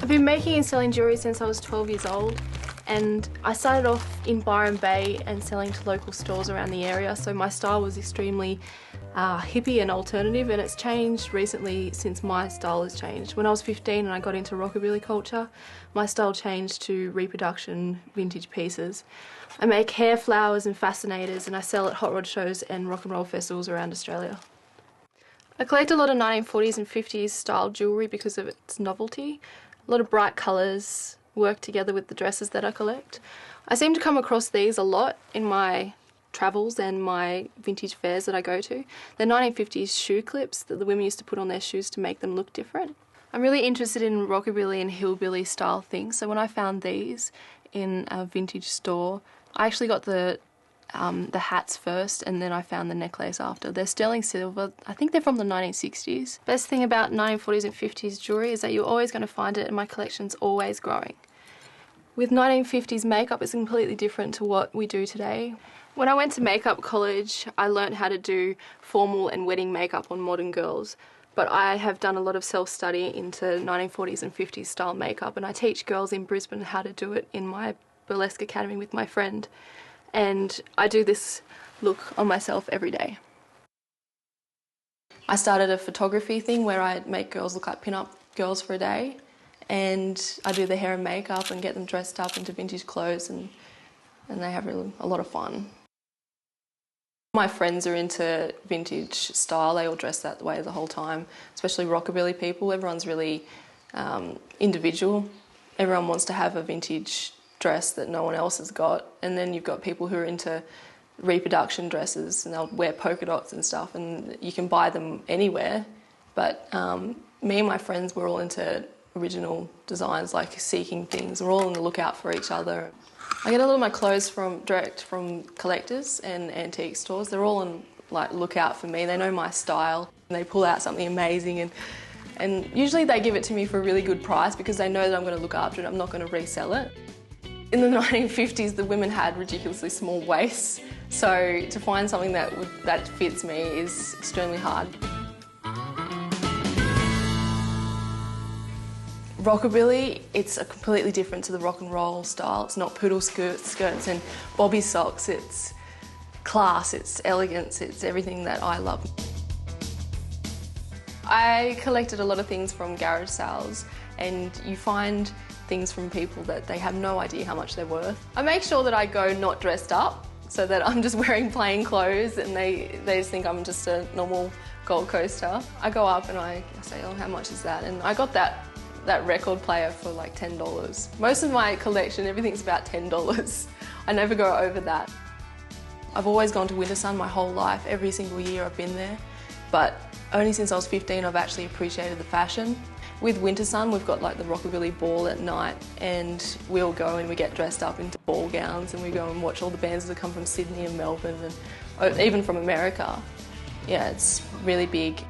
I've been making and selling jewellery since I was 12 years old, and I started off in Byron Bay and selling to local stores around the area, so my style was extremely hippie and alternative, and it's changed recently since my style has changed. When I was 15 and I got into rockabilly culture, my style changed to reproduction vintage pieces. I make hair flowers and fascinators, and I sell at hot rod shows and rock and roll festivals around Australia. I collect a lot of 1940s and 50s style jewellery because of its novelty. A lot of bright colours work together with the dresses that I collect. I seem to come across these a lot in my travels and my vintage fairs that I go to. They're 1950s shoe clips that the women used to put on their shoes to make them look different. I'm really interested in rockabilly and hillbilly style things, so when I found these in a vintage store, I actually got the hats first, and then I found the necklace after. They're sterling silver. I think they're from the 1960s. Best thing about 1940s and 50s jewellery is that you're always going to find it, and my collection's always growing. With 1950s makeup, it's completely different to what we do today. When I went to makeup college, I learnt how to do formal and wedding makeup on modern girls, but I have done a lot of self-study into 1940s and 50s style makeup, and I teach girls in Brisbane how to do it in my burlesque academy with my friend. And I do this look on myself every day. I started a photography thing where I make girls look like pin-up girls for a day, and I do their hair and makeup and get them dressed up into vintage clothes, and they have a lot of fun. My friends are into vintage style. They all dress that way the whole time, especially rockabilly people. Everyone's really individual. Everyone wants to have a vintage dress that no one else has got, and then you've got people who are into reproduction dresses, and they'll wear polka dots and stuff, and you can buy them anywhere. But me and my friends, we're all into original designs, like seeking things. We're all on the lookout for each other. I get a lot of my clothes direct from collectors and antique stores. They're all on lookout for me. They know my style, and they pull out something amazing, and usually they give it to me for a really good price because they know that I'm going to look after it. I'm not going to resell it. In the 1950s, the women had ridiculously small waists, so to find something that fits me is extremely hard. Rockabilly, it's completely different to the rock and roll style. It's not poodle skirts and bobby socks. It's class, it's elegance, it's everything that I love. I collected a lot of things from garage sales, and you find things from people that they have no idea how much they're worth. I make sure that I go not dressed up, so that I'm just wearing plain clothes and they just think I'm just a normal Gold Coaster. I go up and I say, oh, how much is that? And I got that record player for like $10. Most of my collection, everything's about $10. I never go over that. I've always gone to Wintersun my whole life. Every single year I've been there, but only since I was 15 I've actually appreciated the fashion. With Wintersun, we've got like the Rockabilly Ball at night, and we'll go and we get dressed up into ball gowns, and we go and watch all the bands that come from Sydney and Melbourne, and even from America. Yeah, it's really big.